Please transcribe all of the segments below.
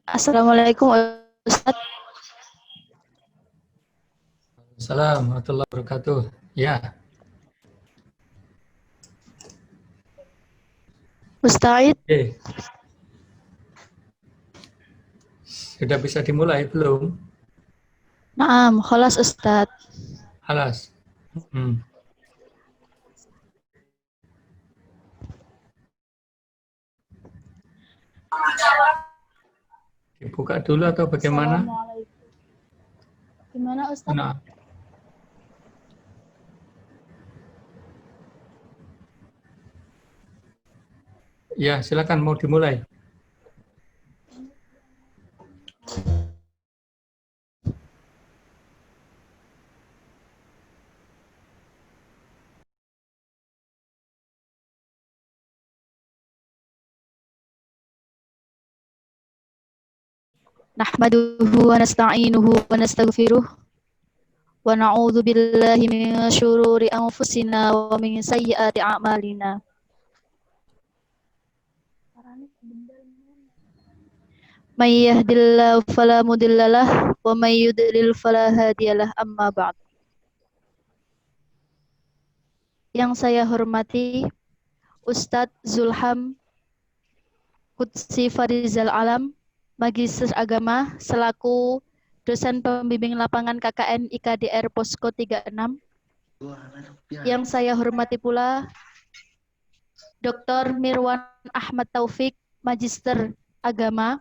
Assalamualaikum Ustaz. Assalamualaikum warahmatullahi wabarakatuh. Ya, Ustaid. oke. Sudah bisa dimulai belum? Naam, kholas Ustaz. Alas. Hmm. Dibuka dulu atau bagaimana? Assalamualaikum. Gimana Ustaz? Nah, ya silakan mau dimulai. Nahmaduhu wa nasta'inuhu wa nastaghfiruh wa na'udzu billahi min syururi anfusina wa min sayyiati a'malina. May yahdihillahu fala mudhillalah wa may yudlil fala hadiyalah, amma ba'd. Yang saya hormati Ustadz Zulham Qudsi Farizal Alam, Magister Agama selaku dosen pembimbing lapangan KKN IKDR Posko 36. Yang saya hormati pula Dr. Mirwan Ahmad Taufik, Magister Agama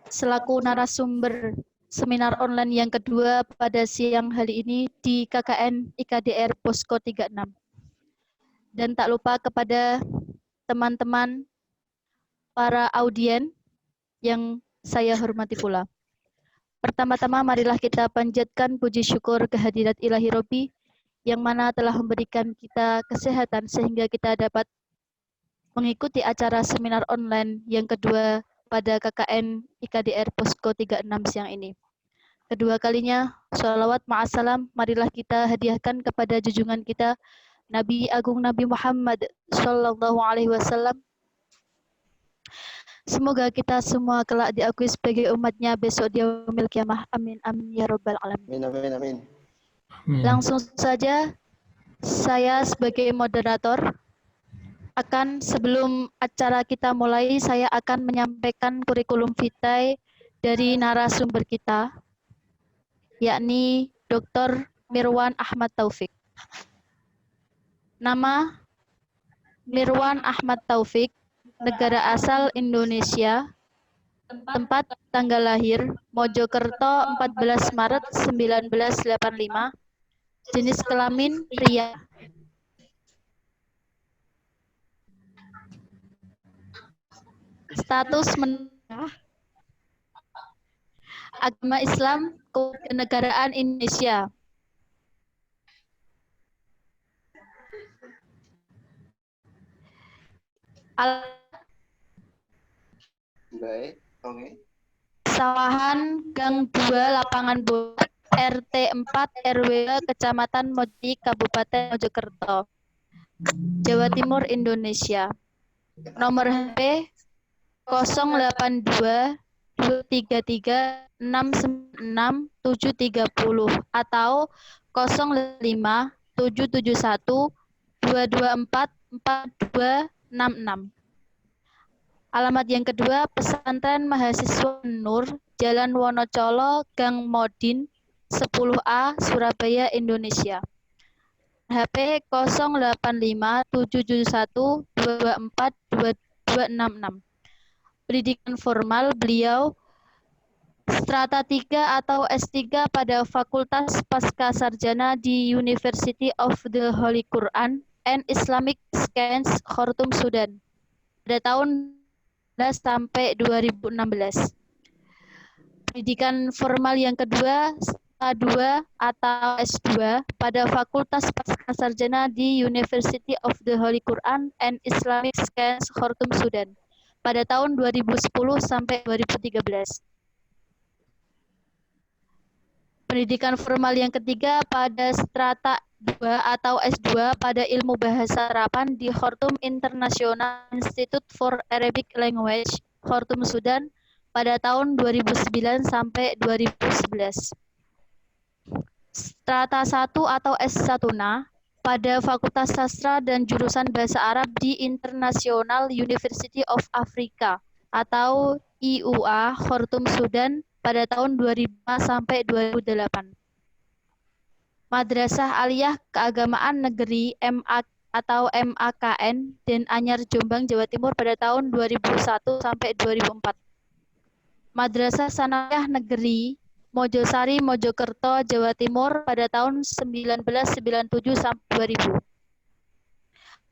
selaku narasumber seminar online yang kedua pada siang hari ini di KKN IKDR Posko 36. Dan tak lupa kepada teman-teman para audien yang saya hormati pula. Pertama-tama marilah kita panjatkan puji syukur kehadirat Ilahi Robbi yang mana telah memberikan kita kesehatan sehingga kita dapat mengikuti acara seminar online yang kedua pada KKN IKDR Posko 36 siang ini. Kedua kalinya, sholawat ma'asalam marilah kita hadiahkan kepada junjungan kita Nabi Agung Nabi Muhammad Sallallahu Alaihi Wasallam. Semoga kita semua kelak diakui sebagai umatnya besok di yaumil kiamah. Amin amin ya rabbal alamin. Amin, amin, amin. Langsung saja saya sebagai moderator akan sebelum acara kita mulai saya akan menyampaikan kurikulum vitae dari narasumber kita yakni Dr. Mirwan Ahmad Taufik. Nama Mirwan Ahmad Taufik, negara asal Indonesia, tempat tanggal lahir Mojokerto 14 Maret 1985, jenis kelamin pria. Status menikah, agama Islam, kenegaraan Indonesia. Baik, oke. Sawahan Gang 2 Lapangan Bola RT 4 RW Kecamatan Moji Kabupaten Mojokerto, Jawa Timur, Indonesia. Nomor HP 082 233 696 730 atau 05 771 224 4266. Alamat yang kedua, Pesantren Mahasiswa Nur, Jalan Wonocolo, Gang Modin, 10A, Surabaya, Indonesia. HP 085 771 224 2266. Pendidikan formal beliau strata 3 atau S3 pada Fakultas Pasca Sarjana di University of the Holy Quran and Islamic Science, Khartoum, Sudan. Pada tahun sampai 2016. Pendidikan formal yang kedua, S2 atau S2 pada Fakultas Pasca Sarjana di University of the Holy Quran and Islamic Science, Khartoum, Sudan pada tahun 2010 sampai 2013. Pendidikan formal yang ketiga pada strata 2 atau S2 pada ilmu bahasa Araban di Khartoum International Institute for Arabic Language, Khartoum, Sudan pada tahun 2009 sampai 2011. Strata 1 atau S1NA pada Fakultas Sastra dan Jurusan Bahasa Arab di International University of Africa atau IUA Khartoum Sudan pada tahun 2005 sampai 2008. Madrasah Aliyah Keagamaan Negeri MA atau MAKN Den Anyar Jombang Jawa Timur pada tahun 2001 sampai 2004. Madrasah Sanawiyah Negeri Mojosari Mojokerto Jawa Timur pada tahun 1997 sampai 2000.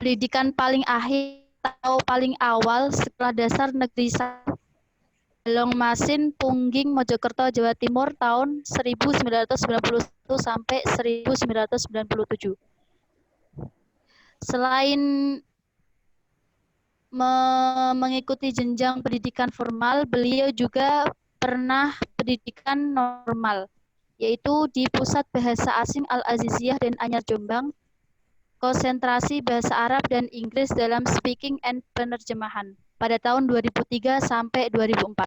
Pendidikan paling akhir atau paling awal sekolah dasar negeri Longmasin Pungging Mojokerto Jawa Timur tahun 1991 sampai 1997. Selain mengikuti jenjang pendidikan formal, beliau juga pernah pendidikan normal, yaitu di Pusat Bahasa Asing Al-Aziziyah dan Anyar Jombang, konsentrasi bahasa Arab dan Inggris dalam speaking and penerjemahan pada tahun 2003 sampai 2004.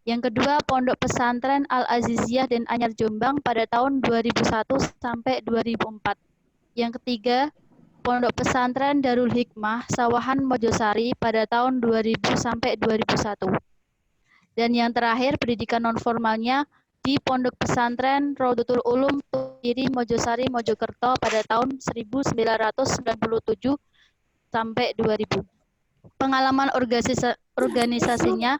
Yang kedua, Pondok Pesantren Al-Aziziyah dan Anyar Jombang pada tahun 2001 sampai 2004. Yang ketiga, Pondok Pesantren Darul Hikmah Sawahan Mojosari pada tahun 2000 sampai 2001. Dan yang terakhir, pendidikan non-formalnya di Pondok Pesantren Rodotul Ulum Tuiri Mojosari Mojokerto pada tahun 1997 sampai 2000. Pengalaman organisasinya,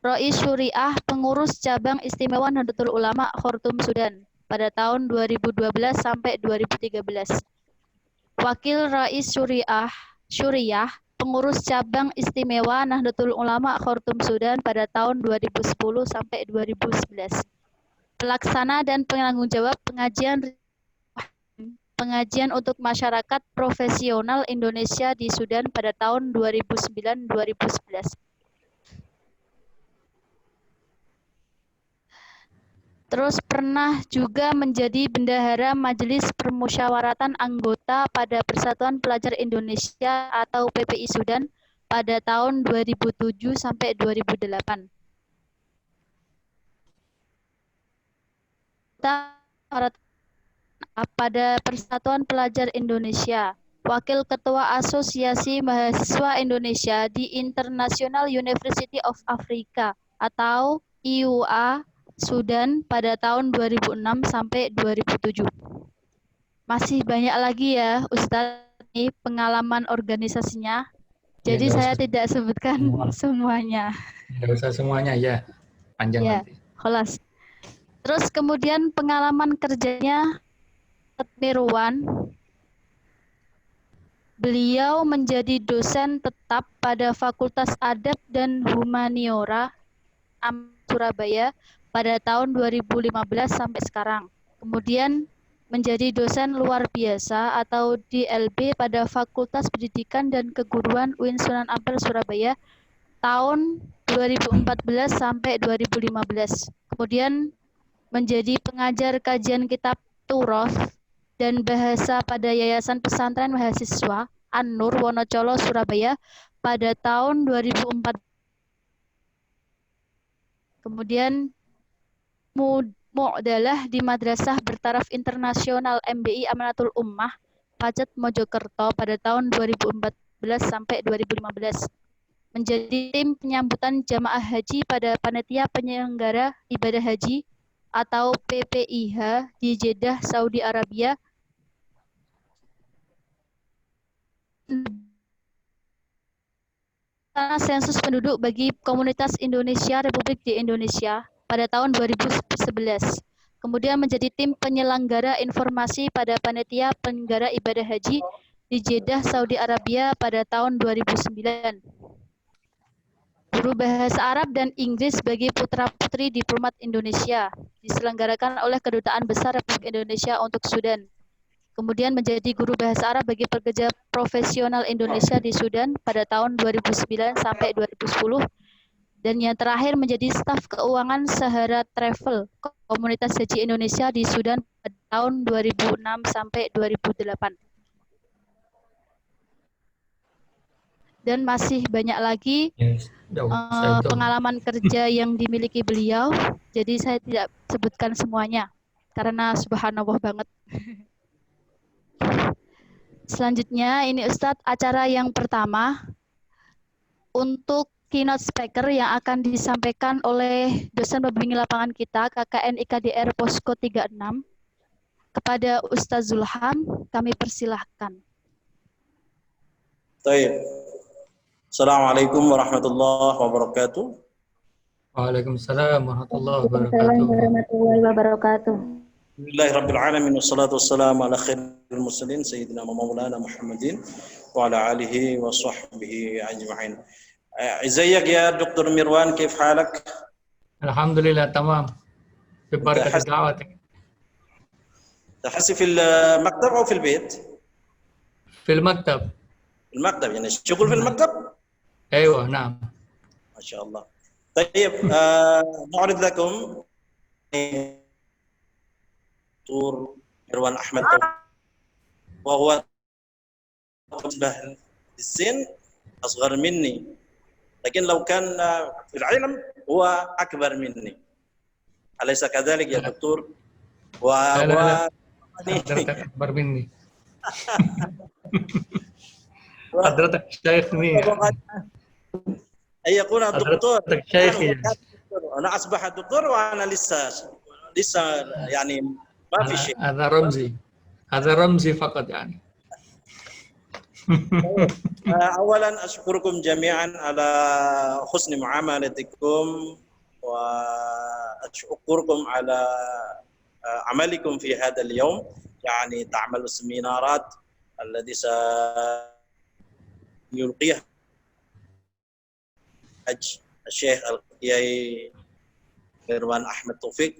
Rois Syuriah, pengurus cabang istimewa Nahdlatul Ulama Khartoum Sudan pada tahun 2012 sampai 2013. Wakil Rais Syuriah, pengurus cabang istimewa Nahdlatul Ulama Khartoum Sudan pada tahun 2010 sampai 2011. Pelaksana dan penanggung jawab pengajian untuk masyarakat profesional Indonesia di Sudan pada tahun 2009-2011. Terus pernah juga menjadi bendahara Majelis Permusyawaratan Anggota pada Persatuan Pelajar Indonesia atau PPI Sudan pada tahun 2007 sampai 2008. Pada Persatuan Pelajar Indonesia, Wakil Ketua Asosiasi Mahasiswa Indonesia di International University of Africa atau IUA Sudan pada tahun 2006 sampai 2007. Masih banyak lagi ya Ustadz ini pengalaman organisasinya. Jadi saya tidak sebutkan semuanya. Tidak usah semuanya ya, panjang ya, nanti. Kholas. Terus kemudian pengalaman kerjanya Mirwan. Beliau menjadi dosen tetap pada Fakultas Adab dan Humaniora Surabaya pada tahun 2015 sampai sekarang. Kemudian menjadi dosen luar biasa atau DLB pada Fakultas Pendidikan dan Keguruan UIN Sunan Ampel Surabaya tahun 2014 sampai 2015. Kemudian menjadi pengajar kajian kitab Turoth dan bahasa pada Yayasan Pesantren Mahasiswa An-Nur Wonocolo Surabaya pada tahun 2004. Kemudian Mu'dalah di Madrasah Bertaraf Internasional MBI Amanatul Ummah Pacet Mojokerto pada tahun 2014 sampai 2015. Menjadi tim penyambutan jamaah haji pada Panitia Penyelenggara Ibadah Haji atau PPIH di Jeddah, Saudi Arabia. Sensus penduduk bagi komunitas Indonesia Republik di Indonesia pada tahun 2011. Kemudian menjadi tim penyelenggara informasi pada Panitia Penyelenggara Ibadah Haji di Jeddah, Saudi Arabia pada tahun 2009. Guru Bahasa Arab dan Inggris bagi putra-putri diplomat Indonesia diselenggarakan oleh Kedutaan Besar Republik Indonesia untuk Sudan. Kemudian menjadi guru bahasa Arab bagi pekerja profesional Indonesia di Sudan pada tahun 2009 sampai 2010. Dan yang terakhir menjadi staf keuangan Sahara Travel Komunitas Haji Indonesia di Sudan pada tahun 2006 sampai 2008. Dan masih banyak lagi Jauh, saya itu. pengalaman kerja yang dimiliki beliau. Jadi saya tidak sebutkan semuanya karena subhanallah banget. Selanjutnya ini Ustadz acara yang pertama untuk keynote speaker yang akan disampaikan oleh dosen pembimbing lapangan kita KKN IKDR Posko 36 kepada Ustadz Zulham, kami persilahkan. Baik. Assalamualaikum warahmatullahi wabarakatuh. Waalaikumsalam warahmatullahi Waalaikumsalam wabarakatuh. warahmatullahi wabarakatuh. Bismillahirrahmanirrahim. Wassalatu wassalamu ala khairil mursalin sayyidina Maulana Muhammadin wa ala alihi wa sahbihi ajma'in. ازيك يا دكتور مروان كيف حالك؟ Alhamdulillah tamam. ببركة حسن. دعوتك. تحسي في المكتب او في البيت؟ في المكتب. المكتب يعني شغل في المكتب؟ أيوة نعم. ما شاء الله. طيب نعرض لكم دكتور مروان احمد وهو السن اصغر مني لكن لو كان في العلم هو اكبر مني اليس كذلك يا دكتور؟ لا لا حضرتك أكبر مني. حضرتك شيخني. أن يكون الدكتور حضرتك شيخي. أنا أصبح دكتور وأنا لسه يعني ما في شيء. هذا رمزي. هذا رمزي فقط يعني. أولا أشكركم جميعا على حسن معاملتكم وأشكركم على عملكم في هذا اليوم يعني تعمل السمينارات التي سيلقيها الشيخ القياي مروان أحمد توفيق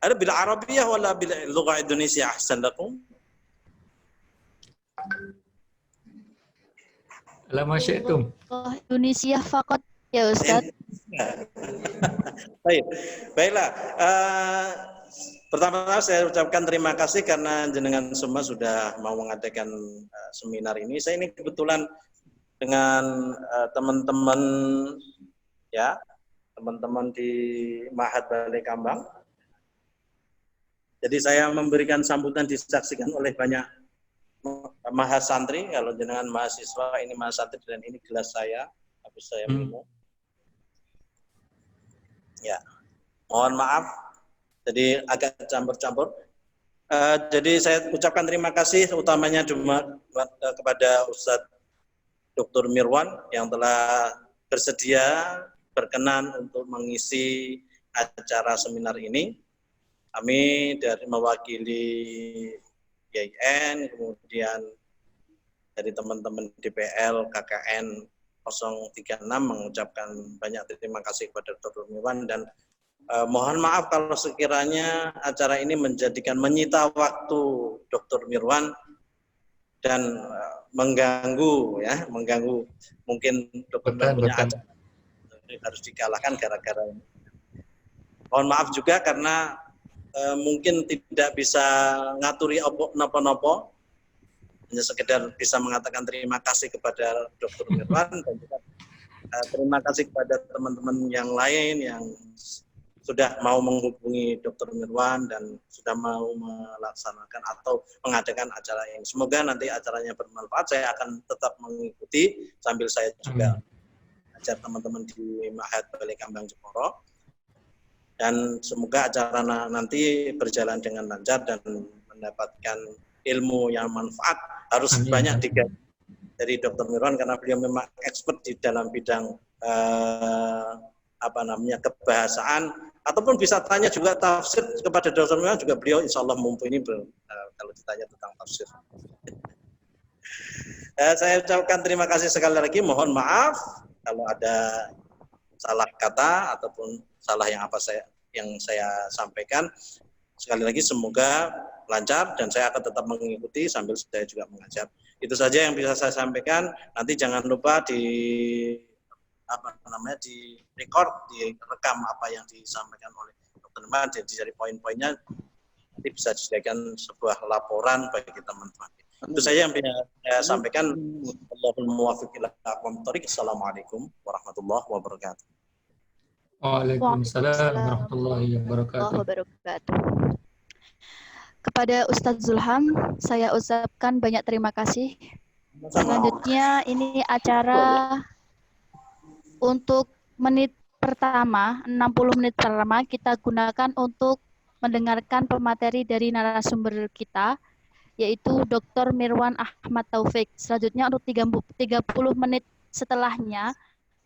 هل بالعربية ولا باللغة الإندونيسية أحسن لكم؟ لما شئتم. Indonesia fakot ya Ustadz. Baik, baiklah. Pertama-tama saya ucapkan terima kasih karena jenengan semua sudah mau mengadakan seminar ini. Saya ini kebetulan dengan teman-teman ya, teman-teman di Mahat Balai Kambang. Jadi saya memberikan sambutan disaksikan oleh banyak mahasantri. Kalau jenengan mahasiswa, ini mahasantri dan ini gelas saya, habis saya minum. Ya, mohon maaf. Jadi agak campur-campur. Jadi saya ucapkan terima kasih utamanya kepada Ustadz Dr. Mirwan yang telah bersedia berkenan untuk mengisi acara seminar ini. Kami dari mewakili IAIN, kemudian dari teman-teman DPL KKN 036 mengucapkan banyak terima kasih kepada Dr. Mirwan dan mohon maaf kalau sekiranya acara ini menyita waktu Dr. Mirwan dan mengganggu mungkin Dr. Mirwan punya acara harus dikalahkan gara-gara ini. Mohon maaf juga karena mungkin tidak bisa ngaturi nopo-nopo, hanya sekedar bisa mengatakan terima kasih kepada Dr. Mirwan dan juga terima kasih kepada teman-teman yang lain yang sudah mau menghubungi Dr. Mirwan dan sudah mau melaksanakan atau mengadakan acara ini. Semoga nanti acaranya bermanfaat. Saya akan tetap mengikuti sambil saya juga ajar teman-teman di Mahat Balai Kambang Jeporo. Dan semoga acara nanti berjalan dengan lancar dan mendapatkan ilmu yang manfaat. Harus banyak digali dari Dr. Mirwan karena beliau memang expert di dalam bidang kebahasaan, ataupun bisa tanya juga tafsir kepada Dr. Mirwan juga beliau insya Allah mumpuni kalau ditanya tentang tafsir. Saya ucapkan terima kasih sekali lagi, mohon maaf kalau ada salah kata ataupun salah yang saya sampaikan. Sekali lagi semoga lancar dan saya akan tetap mengikuti sambil saya juga mengajar. Itu saja yang bisa saya sampaikan. Nanti jangan lupa di record, direkam apa yang disampaikan oleh Dr. Mirwan. Jadi dari poin-poinnya nanti bisa disediakan sebuah laporan bagi teman-teman. Itu saja yang bisa saya sampaikan. Allahul muwaffiq ila aqwamit thoriq. Assalamualaikum warahmatullahi wabarakatuh. Waalaikumsalam Waalaikumsalam warahmatullahi warahmatullahi wabarakatuh. wabarakatuh. Kepada Ustadz Zulham, saya ucapkan banyak terima kasih. Selanjutnya ini acara untuk menit pertama, 60 menit pertama kita gunakan untuk mendengarkan pemateri dari narasumber kita, yaitu Dr. Mirwan Ahmad Taufik. Selanjutnya untuk 30 menit setelahnya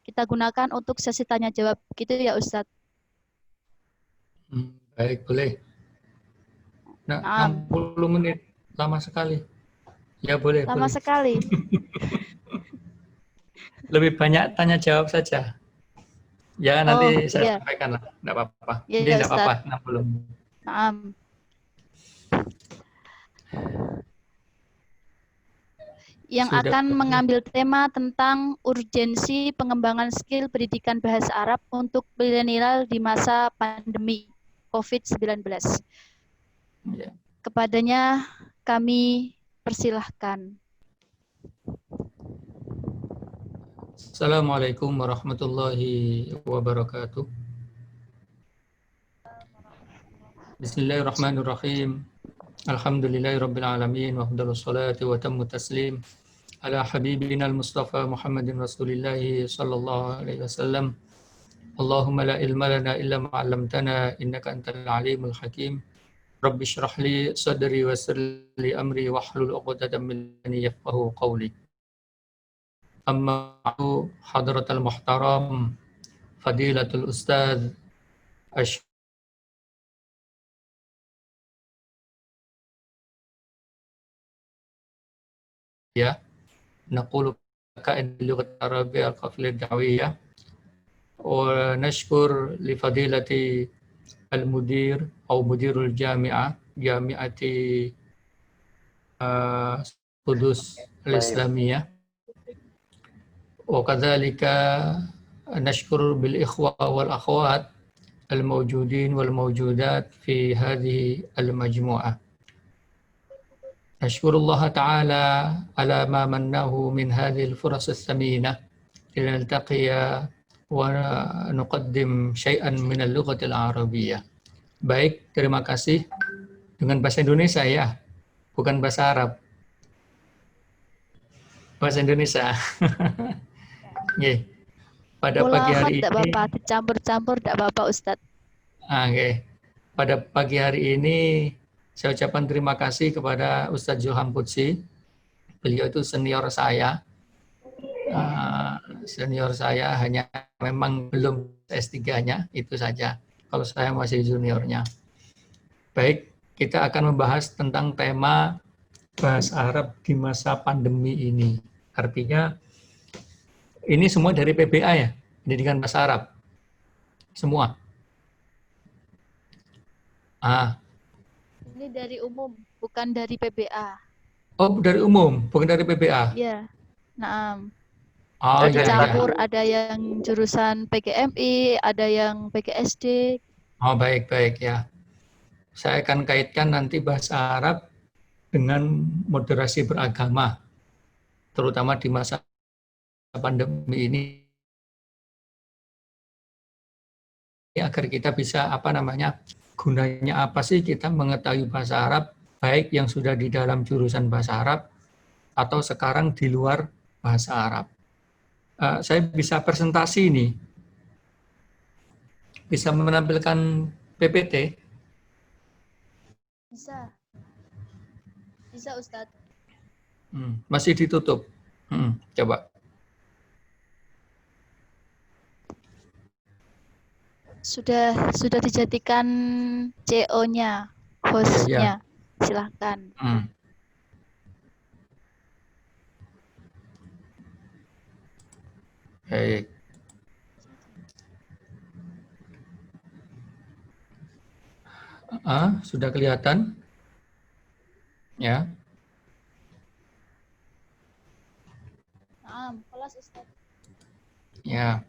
kita gunakan untuk sesi tanya jawab. Gitu ya Ustadz. Baik, boleh. Nah, Nah, 60 menit. Lama sekali. Ya, boleh, lama boleh. sekali. Lebih banyak tanya jawab saja. Ya, Oh, nanti saya iya. sampaikan lah. Enggak apa-apa. Iya, Ini enggak apa-apa, Ustadz. 60 menit. Nah, yang Sudah. akan mengambil tema tentang urgensi pengembangan skill pendidikan bahasa Arab untuk milenial di masa pandemi COVID-19. Ya. Kepadanya kami persilahkan. Assalamualaikum warahmatullahi wabarakatuh. Bismillahirrahmanirrahim. Alhamdulillahirabbil alamin wa afdhalus salati wa tammu taslim ala habibina al-mustafa Muhammadin Rasulillah sallallahu alaihi wasallam. Allahumma la ilma lana illa ma 'allamtana innaka antal alimul hakim. Rabbi shrah li sadri wa yassir li amri wahlul 'uqdatam min lisani yafqahu qawli. Amma ba'du, hadratal muhtaram, fadilatul ustaz, ya, naqulu ka'in lughat Arabiyya qafil da'wiyah wa nashkur li fadilati al-mudir atau mudirul jami'ah jami'ati Qudus al-Islamiyah wa kadzalika nashkur bil ikhwa wal akhwat al-mawjudin wal mawjudat fi hadhihi al-majmu'ah. Nashkurullah ta'ala ala ma mannahu min hadhihi al-furas al-thaminah linaltaqiya wa nuqaddim syai'an min al-lughati al-arabiyyah. Baik, terima kasih. Dengan bahasa Indonesia ya, bukan bahasa Arab. Bahasa Indonesia. Nggih. Pada pagi Mulahat hari tidak ini, apa-apa, dicampur-campur tidak apa-apa Ustadz. nggih. Pada pagi hari ini saya ucapkan terima kasih kepada Ustadz Zulham Qudsi. Beliau itu senior saya. Senior saya hanya memang belum S3-nya, itu saja. Kalau saya masih juniornya. Baik, kita akan membahas tentang tema bahasa Arab di masa pandemi ini. Artinya, ini semua dari PBA ya, pendidikan bahasa Arab. Semua. Ini dari umum, bukan dari PBA. Oh, dari umum, bukan dari PBA. Iya. Nah, Oh, iya, iya. campur, ada yang jurusan PGMI, ada yang PGSD. Oh, baik-baik ya. Saya akan kaitkan nanti bahasa Arab dengan moderasi beragama, terutama di masa pandemi ini, agar kita bisa gunanya apa sih kita mengetahui bahasa Arab, baik yang sudah di dalam jurusan bahasa Arab atau sekarang di luar bahasa Arab. Saya bisa presentasi ini, bisa menampilkan PPT. Bisa. Bisa Ustadz. Masih ditutup. Coba. Sudah dijadikan CO-nya, host-nya. Silahkan. Baik. Sudah kelihatan? Ya. Kelas Ustadz. Ya.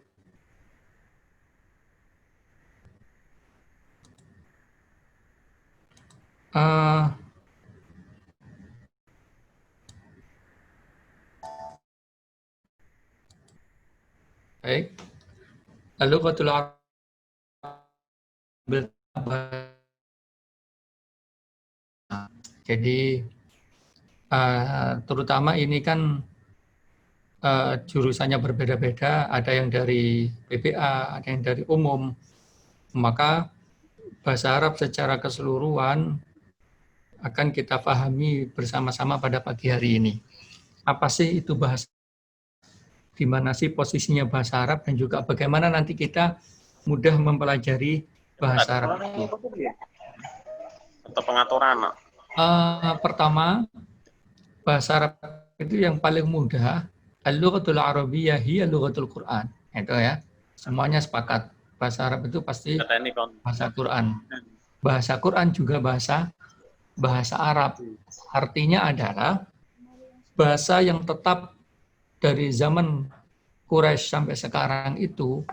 Baik. Lalu qatul jadi terutama ini kan jurusannya berbeda-beda, ada yang dari PPA, ada yang dari umum. Maka bahasa Arab secara keseluruhan akan kita pahami bersama-sama pada pagi hari ini. Apa sih itu bahasa? Di mana sih posisinya bahasa Arab dan juga bagaimana nanti kita mudah mempelajari bahasa Arab itu. Atau pengaturan. Pertama, bahasa Arab itu yang paling mudah, al-lughatul arabiyyah hiya lughatul Quran. Itu ya. Semuanya sepakat. Bahasa Arab itu pasti bahasa Quran. Bahasa Quran juga bahasa Arab. Artinya adalah bahasa yang tetap dari zaman Quraisy sampai sekarang itu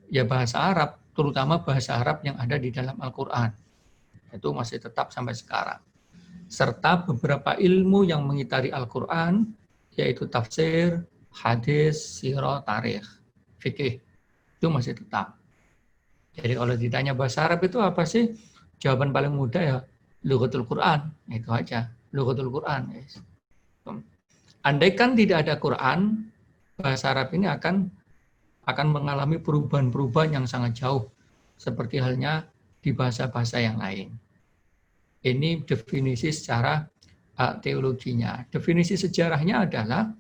ya bahasa Arab, terutama bahasa Arab yang ada di dalam Al-Qur'an. Itu masih tetap sampai sekarang. Serta beberapa ilmu yang mengitari Al-Qur'an, yaitu tafsir, hadis, sirah, tarikh, fikih. Itu masih tetap. Jadi kalau ditanya bahasa Arab itu apa sih? Jawaban paling mudah ya lughatul Quran. Itu aja, lughatul Quran. Andaikan tidak ada Quran, bahasa Arab ini akan mengalami perubahan-perubahan yang sangat jauh, seperti halnya di bahasa-bahasa yang lain. Ini definisi secara teologinya. Definisi sejarahnya adalah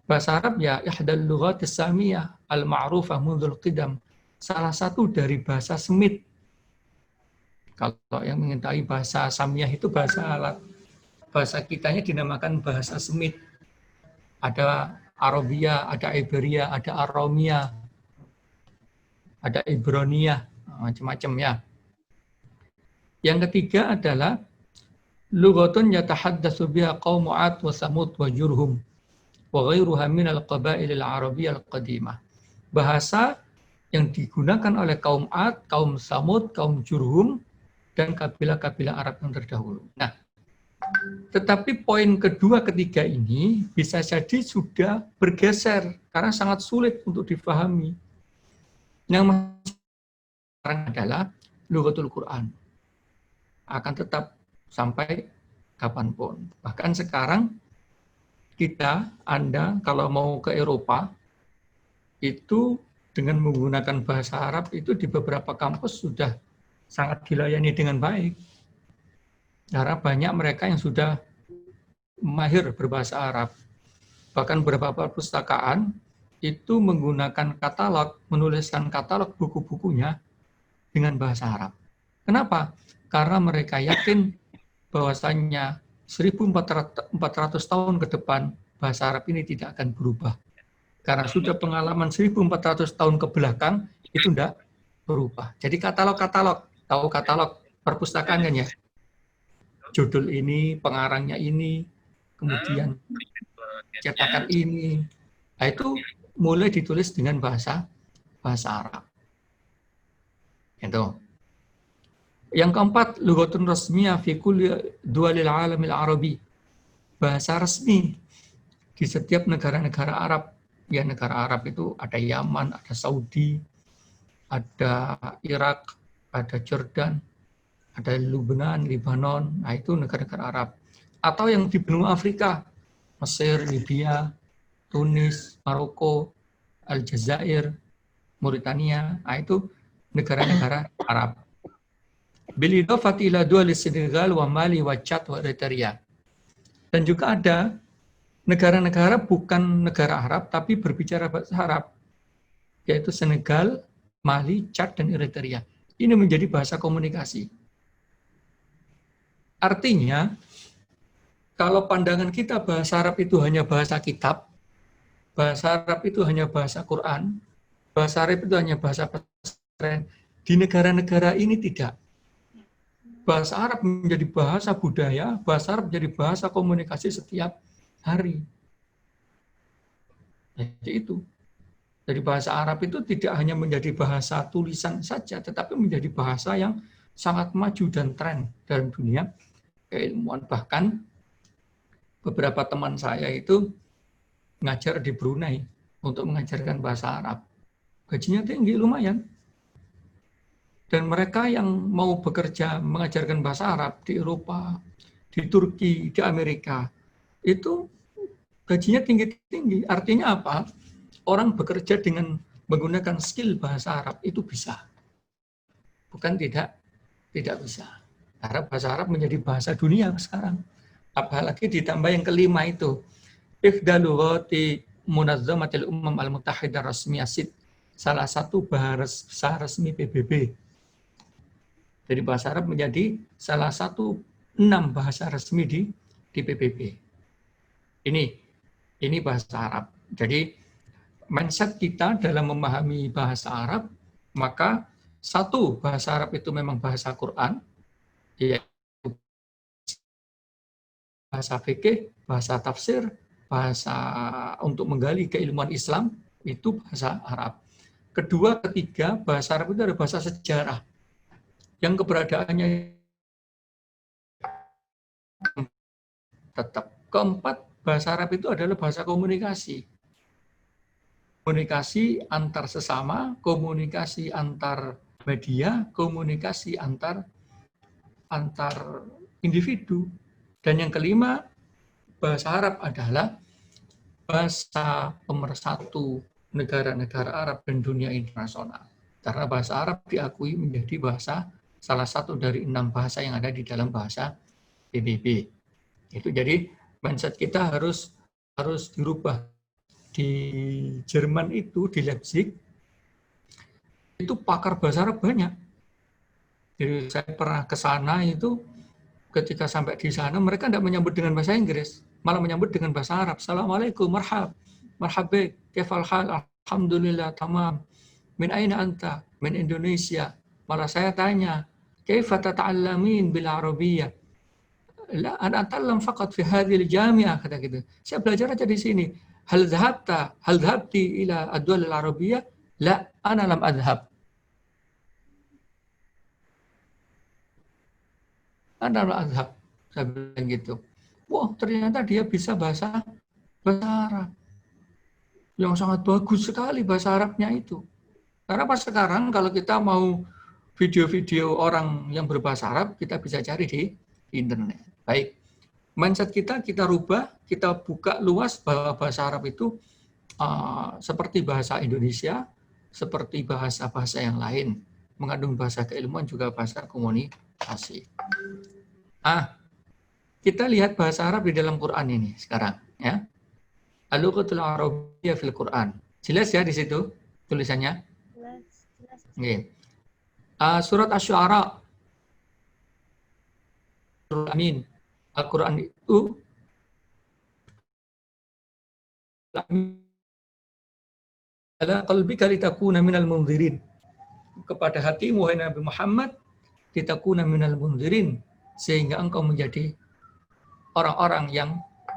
bahasa Arab ya ihdal lughat as-samiyah al-ma'rufah mundzul qidam. Salah satu dari bahasa Semit. Kalau yang mengetahui bahasa Samiyah itu bahasa kitanya dinamakan bahasa Semit. Ada Arabia, ada Iberia, ada Aromia, ada Ibronia, macam-macam ya. Yang ketiga adalah lughatun yatahaddatsu biha qaum 'ad wa Samud wa Jurhum wa ghairuha min al-qaba'il al-arabiyyah al-qadimah. Bahasa yang digunakan oleh kaum 'Ad, kaum Samud, kaum Jurhum dan kabilah-kabilah Arab yang terdahulu. Nah, tetapi poin kedua, ketiga ini bisa jadi sudah bergeser karena sangat sulit untuk difahami. Yang sekarang adalah lughatul Quran. Akan tetap sampai kapanpun. Bahkan sekarang Anda kalau mau ke Eropa, itu dengan menggunakan bahasa Arab itu di beberapa kampus sudah sangat dilayani dengan baik. Karena banyak mereka yang sudah mahir berbahasa Arab. Bahkan beberapa perpustakaan itu menggunakan katalog, menuliskan katalog buku-bukunya dengan bahasa Arab. Kenapa? Karena mereka yakin bahwasannya 1400 tahun ke depan bahasa Arab ini tidak akan berubah. Karena sudah pengalaman 1400 tahun ke belakang itu tidak berubah. Jadi katalog-katalog, tahu katalog perpustakaan kan ya? Judul ini, pengarangnya ini, kemudian cetakan ini. Nah, itu mulai ditulis dengan bahasa Arab. Itu. Yang keempat, lughatun rasmiyah fi kulli duwalil alamil arabi. Bahasa resmi di setiap negara-negara Arab. Ya, negara Arab itu ada Yaman, ada Saudi, ada Irak, ada Jordan, ada Lebanon, Libanon. Nah, itu negara-negara Arab. Atau yang di benua Afrika, Mesir, Libya, Tunis, Maroko, Aljazair, Mauritania. Nah, itu negara-negara Arab. Bilidofati ila dual Senegal wa Mali wa Chad wa Eritrea. Dan juga ada negara-negara bukan negara Arab tapi berbicara bahasa Arab, yaitu Senegal, Mali, Chad dan Eritrea. Ini menjadi bahasa komunikasi. Artinya, kalau pandangan kita bahasa Arab itu hanya bahasa kitab, bahasa Arab itu hanya bahasa Quran, bahasa Arab itu hanya bahasa pesantren, di negara-negara ini tidak. Bahasa Arab menjadi bahasa budaya, bahasa Arab menjadi bahasa komunikasi setiap hari. Jadi itu. Jadi bahasa Arab itu tidak hanya menjadi bahasa tulisan saja, tetapi menjadi bahasa yang sangat maju dan tren dalam dunia keilmuan. Bahkan beberapa teman saya itu ngajar di Brunei untuk mengajarkan bahasa Arab. gajinya tinggi, lumayan. Dan mereka yang mau bekerja mengajarkan bahasa Arab di Eropa, di Turki, di Amerika, itu gajinya tinggi-tinggi. Artinya apa? Orang bekerja dengan menggunakan skill bahasa Arab itu bisa. Bukan tidak bisa. Karena bahasa Arab menjadi bahasa dunia sekarang. Apalagi ditambah yang kelima itu. Ifda lughati Munazzamatil Ummam Al-Muttahidah Rasmiyah SID. Salah satu bahasa resmi PBB. Jadi bahasa Arab menjadi salah satu 6 bahasa resmi di PBB. Ini bahasa Arab. Jadi mindset kita dalam memahami bahasa Arab, maka satu, bahasa Arab itu memang bahasa Quran, yaitu bahasa fikih, bahasa tafsir, bahasa untuk menggali keilmuan Islam, itu bahasa Arab. Kedua, ketiga, bahasa Arab itu ada bahasa sejarah, yang keberadaannya tetap. Keempat, bahasa Arab itu adalah bahasa komunikasi. Komunikasi antar sesama, komunikasi antar media, komunikasi antar individu. Dan yang kelima, bahasa Arab adalah bahasa pemersatu negara-negara Arab dan dunia internasional. Karena bahasa Arab diakui menjadi bahasa salah satu dari 6 bahasa yang ada di dalam bahasa PBB. Itu jadi mindset kita harus dirubah. Di Jerman itu, di Leipzig, itu pakar bahasa Arab banyak. Jadi saya pernah ke sana itu, ketika sampai di sana, mereka tidak menyambut dengan bahasa Inggris, malah menyambut dengan bahasa Arab. Assalamualaikum, marhaba, kaifal hal, alhamdulillah, tamam. Min aina anta? Min Indonesia. Malah saya tanya, kaifa tata'allamin bil Arabiyyah? La, ana ata'allam faqat fi hadhihi al-jami'ah, kata gitu. Saya belajar aja di sini. Hal dhahabti ila ad-dawal al-arabiyyah? La, ana lam adhhab. Ana lam adhhab. Saya bilang gitu. Wah, ternyata dia bisa bahasa Arab. Yang sangat bagus sekali bahasa Arabnya itu. Karena pas sekarang kalau kita mau video-video orang yang berbahasa Arab, kita bisa cari di internet. Baik, mindset kita rubah, kita buka luas bahwa bahasa Arab itu seperti bahasa Indonesia, seperti bahasa-bahasa yang lain, mengandung bahasa keilmuan juga bahasa komunikasi. Kita lihat bahasa Arab di dalam Quran ini sekarang, ya. Al-Lughatul Arabiyyah fil Quran. Jelas ya di situ tulisannya? Jelas. Okay. Surat Asy-Syu'ara. Amin. Al-Quran itu ala qalbika litakuna minal munzirin. Kepada hatimu wahai Nabi Muhammad, litakuna minal munzirin, sehingga engkau menjadi orang-orang yang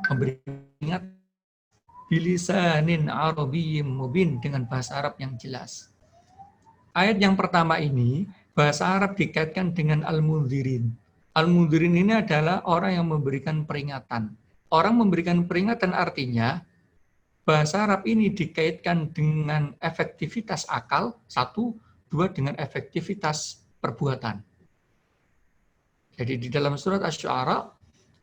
memberi ingat bilisanin arabiyyin mubin, dengan bahasa Arab yang jelas. Ayat yang pertama ini bahasa Arab dikaitkan dengan al-munzirin. Al-munzirin ini adalah orang yang memberikan peringatan. Orang memberikan peringatan artinya bahasa Arab ini dikaitkan dengan efektivitas akal, 1, 2 dengan efektivitas perbuatan. Jadi di dalam surat Asy-Syu'ara,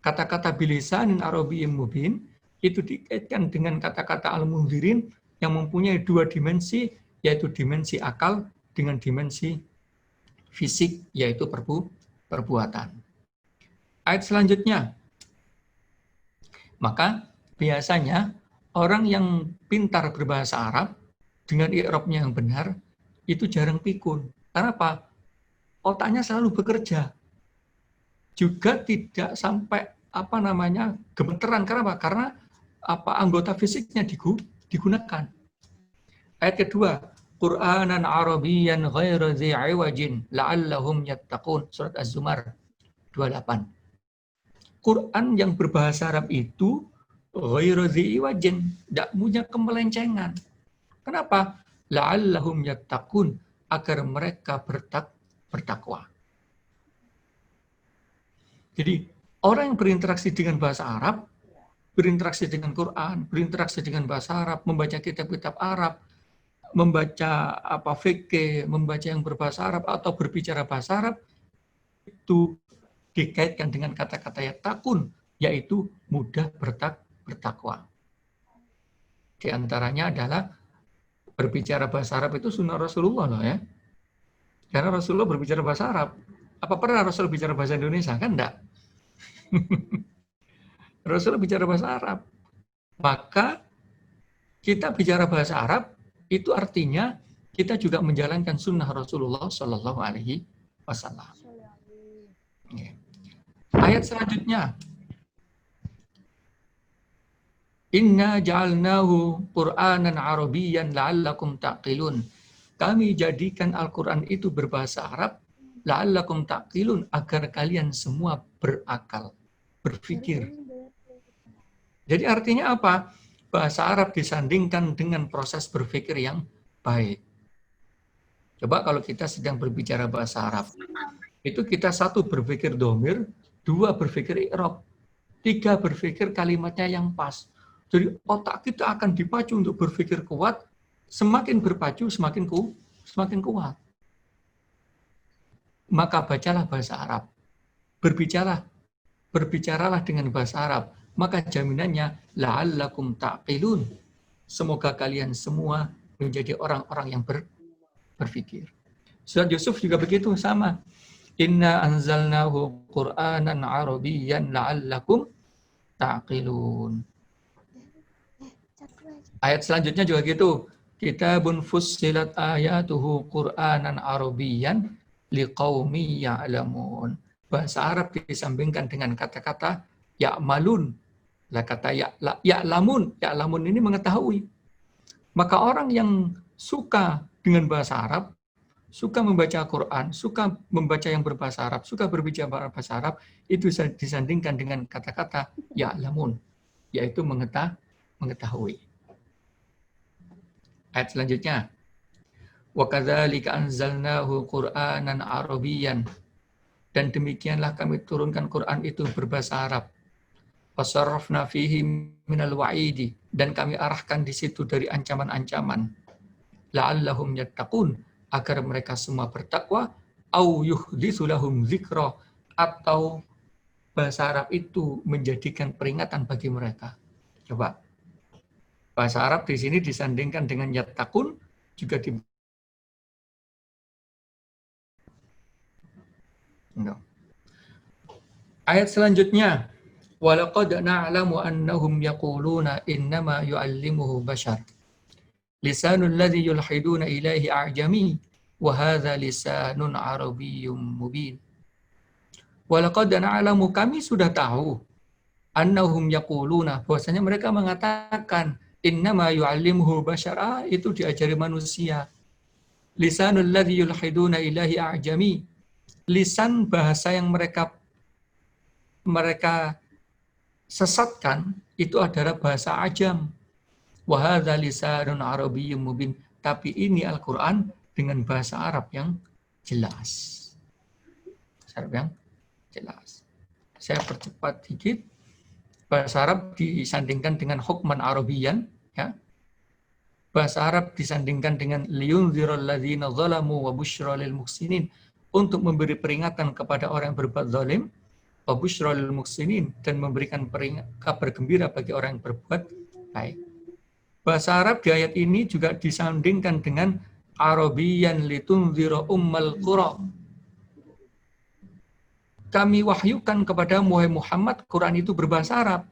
kata-kata bilisanin arabiyyin mubin itu dikaitkan dengan kata-kata al-munzirin yang mempunyai 2 dimensi, yaitu dimensi akal dengan dimensi fisik, yaitu perbuatan. Ayat selanjutnya. Maka biasanya orang yang pintar berbahasa Arab dengan i'rabnya yang benar itu jarang pikun. Karena apa? Otaknya selalu bekerja. Juga tidak sampai gemeteran. Karena apa? Karena anggota fisiknya digunakan. Ayat kedua, Qur'anan Arabiyyan ghaira dzi 'iwajin la'allahum yattaqun. Surat Az-Zumar 28. Quran yang berbahasa Arab itu ghaira dzi 'iwajin, tidak punya kemelencengan. Kenapa? La'allahum yattaqun, agar mereka bertakwa. Jadi, orang yang berinteraksi dengan bahasa Arab, berinteraksi dengan Quran, berinteraksi dengan bahasa Arab, membaca kitab-kitab Arab, membaca fikih, membaca yang berbahasa Arab atau berbicara bahasa Arab itu dikaitkan dengan kata-kata yattaqun, yaitu mudah bertakwa. Di antaranya adalah berbicara bahasa Arab itu sunnah Rasulullah loh ya. Karena Rasulullah berbicara bahasa Arab. Apa pernah Rasul bicara bahasa Indonesia? Kan enggak. Rasulullah bicara bahasa Arab. Maka kita bicara bahasa Arab itu artinya kita juga menjalankan sunnah Rasulullah Shallallahu Alaihi Wasallam. Ayat selanjutnya, Inna ja'alnahu Qur'anan Arabiyyan la'allakum taqilun. Kami jadikan Al-Quran itu berbahasa Arab, la'allakum taqilun, agar kalian semua berakal, berpikir. Jadi artinya apa? Bahasa Arab disandingkan dengan proses berpikir yang baik. Coba kalau kita sedang berbicara bahasa Arab, itu kita satu berpikir domir, dua berpikir i'rab, tiga berpikir kalimatnya yang pas. Jadi otak kita akan dipacu untuk berpikir kuat, semakin berpacu semakin kuat. Maka bacalah bahasa Arab, berbicaralah dengan bahasa Arab, maka jaminannya la'allakum taqilun. Semoga kalian semua menjadi orang-orang yang berpikir. Surat Yusuf juga begitu, sama. Inna anzalnahu Qur'anan Arabiyyan la'allakum taqilun. Ayat selanjutnya juga gitu. Kitabun fussilat ayatuhu Qur'anan Arabiyyan liqaumi ya'lamun. Bahasa Arab disambungkan dengan kata-kata ya'malun. Lah kata ya'lamun. Ya'lamun ini mengetahui. Maka orang yang suka dengan bahasa Arab, suka membaca Quran, suka membaca yang berbahasa Arab, suka berbicara bahasa Arab, itu disandingkan dengan kata-kata ya'lamun, yaitu mengetahui. Ayat selanjutnya, wa kadzalika anzalnahu Qur'anan Arabiyyan, dan demikianlah kami turunkan Quran itu berbahasa Arab. Wasarrafna fihi minal wa'idi, dan kami arahkan di situ dari ancaman-ancaman. La'allahum yattaqun, agar mereka semua bertakwa, au yuhditsu lahum dzikra, atau bahasa Arab itu menjadikan peringatan bagi mereka. Coba. Bahasa Arab di sini disandingkan dengan yattaqun, juga di Ayat selanjutnya, walaqad na'lamu annahum yaquluna innama yu'allimuhu bashar. Lisanul ladzi yulhiduna ilaihi a'jami wa hadza lisanun arabiyyun mubin. Walaqad na'lamu, kami sudah tahu, annahum yaquluna, bahwasanya mereka mengatakan innama yu'allimuhu bashar, itu diajari manusia. Lisanul ladzi yulhiduna ilaihi a'jami, lisan bahasa yang mereka sesatkan itu adalah bahasa ajam. Wa hadza lisanun arabiyyun mubin, tapi ini Al-Qur'an dengan bahasa Arab yang jelas. Arab yang jelas. Saya percepat dikit. Bahasa Arab disandingkan dengan hukman Arabiyyan, ya. Bahasa Arab disandingkan dengan liyunzirul ladzina zalamu wa busyra lil muhsinin, untuk memberi peringatan kepada orang yang berbuat zalim, wa busyra lil muhsinin, dan memberikan kabar gembira bagi orang yang berbuat baik. Bahasa Arab di ayat ini juga disandingkan dengan Arabiyyan litunzira ummal qura. Kami wahyukan kepadamu, wahai Muhammad, Quran itu berbahasa Arab,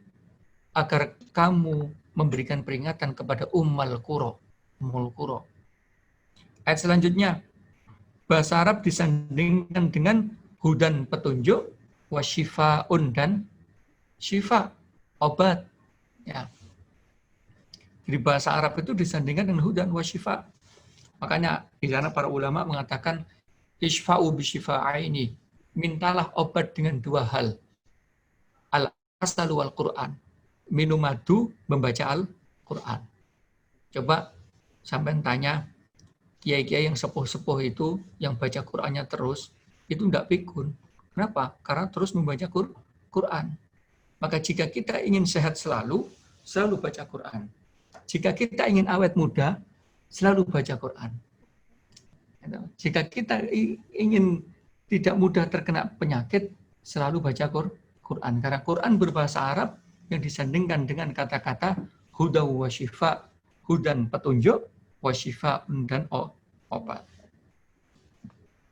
agar kamu memberikan peringatan kepada ummul qura. Ayat selanjutnya, bahasa Arab disandingkan dengan hudan, petunjuk, wasyifaun, dan syifa, obat. Ya. Jadi bahasa Arab itu disandingkan dengan hudan, wasyifa. Makanya di sana para ulama mengatakan isfa'u bisyifa'aini, mintalah obat dengan dua hal. Al-asal wal Qur'an. Minum madu, membaca Al-Qur'an. Coba sampai tanya, kiai-kiai yang sepuh-sepuh itu, yang baca Qur'annya terus, itu tidak pikun. Kenapa? Karena terus membaca Qur'an. Maka jika kita ingin sehat selalu baca Qur'an. Jika kita ingin awet muda, selalu baca Quran. Jika kita ingin tidak mudah terkena penyakit, selalu baca Quran. Karena Quran berbahasa Arab yang disandingkan dengan kata-kata huda wa syifa, hudan petunjuk, wa syifa dan obat.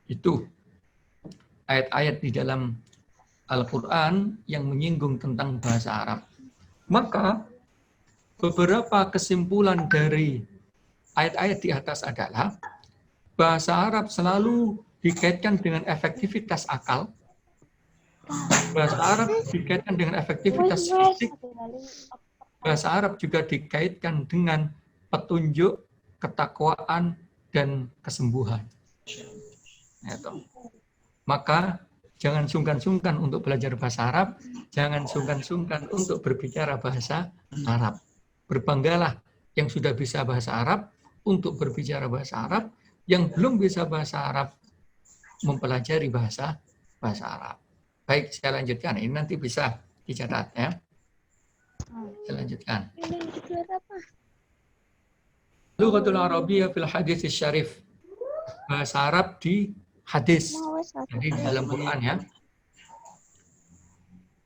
Itu ayat-ayat di dalam Al-Quran yang menyinggung tentang bahasa Arab. Maka beberapa kesimpulan dari ayat-ayat di atas adalah bahasa Arab selalu dikaitkan dengan efektivitas akal. Bahasa Arab dikaitkan dengan efektivitas fisik. Bahasa Arab juga dikaitkan dengan petunjuk, ketakwaan, dan kesembuhan. Maka jangan sungkan-sungkan untuk belajar bahasa Arab, jangan sungkan-sungkan untuk berbicara bahasa Arab. Berbanggalah yang sudah bisa bahasa Arab untuk berbicara bahasa Arab, yang belum bisa bahasa Arab mempelajari bahasa Arab. Baik, saya lanjutkan. Ini nanti bisa dicatat ya. Saya lanjutkan. Lughatul Arabiyyah fil hadits syarif. Bahasa Arab di hadis. Jadi di dalam Quran ya.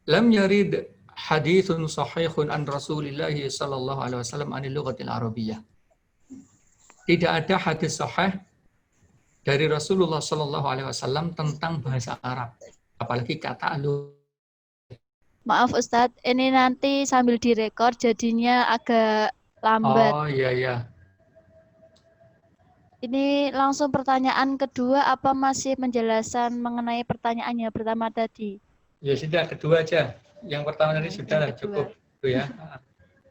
Lam yarid haditsun sahihun an Rasulillah sallallahu alaihi wasallam anil lughatil arabiyyah. Tidak ada hadis sahih dari Rasulullah sallallahu alaihi wasallam tentang bahasa Arab. Apalagi kata lu. Maaf Ustadz, ini nanti sambil direkord jadinya agak lambat. Oh iya iya. Ini langsung pertanyaan kedua, apa masih menjelaskan mengenai pertanyaannya pertama tadi? Ya sudah, kedua aja. Yang pertama tadi sudah lah, cukup itu ya.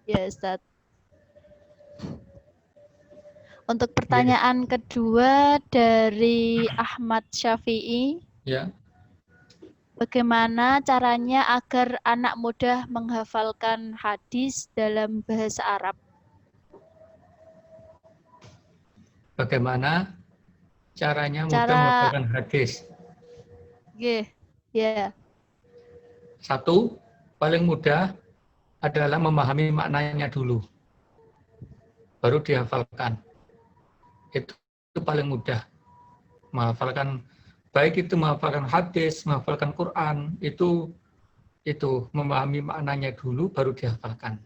Ya Ustadz. Untuk pertanyaan kedua dari Ahmad Syafi'i. Ya. Bagaimana caranya agar anak mudah menghafalkan hadis dalam bahasa Arab? Bagaimana caranya mudah menghafalkan hadis? Ya. Satu, paling mudah adalah memahami maknanya dulu. Baru dihafalkan. Itu paling mudah. Menghafalkan, baik itu menghafalkan hadis, menghafalkan Quran, itu memahami maknanya dulu baru dihafalkan.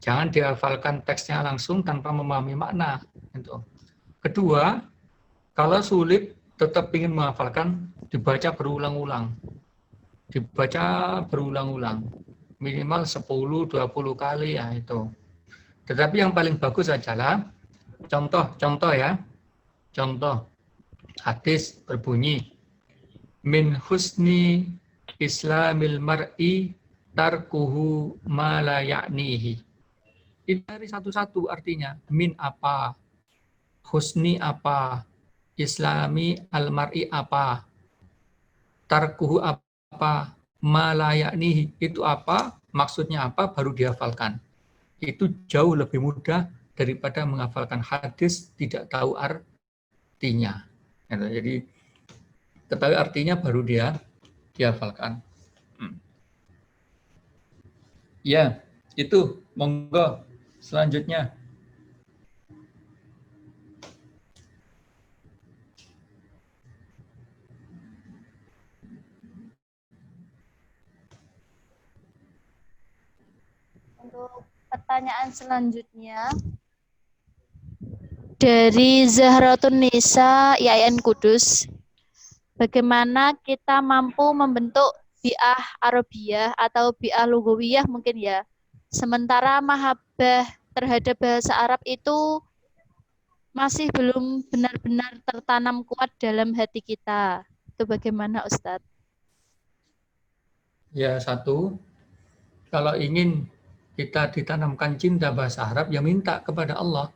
Jangan dihafalkan teksnya langsung tanpa memahami makna. Itu. Kedua, kalau sulit tetap ingin menghafalkan, dibaca berulang-ulang. Minimal 10-20 kali ya itu. Tetapi yang paling bagus adalah contoh ya. Contoh hadis berbunyi min husni islamil mar'i tarkuhu ma la ya'nihi. Ini dari satu-satu artinya. Min apa? Husni apa? Islami al-mar'i apa? Tarkuhu apa? Ma la ya'nihi. Itu apa? Maksudnya apa? Baru dihafalkan. Itu jauh lebih mudah daripada menghafalkan hadis tidak tahu artinya. Jadi ketahui artinya baru dihafalkan. Ya, itu monggo selanjutnya. Untuk pertanyaan selanjutnya dari Zahratun Nisa IAIN Kudus. Bagaimana kita mampu membentuk bi'ah Arabiyah atau bi'ah Lugawiyah mungkin ya. Sementara mahabbah terhadap bahasa Arab itu masih belum benar-benar tertanam kuat dalam hati kita. Itu bagaimana Ustadz? Ya, satu, kalau ingin kita ditanamkan cinta bahasa Arab, ya minta kepada Allah.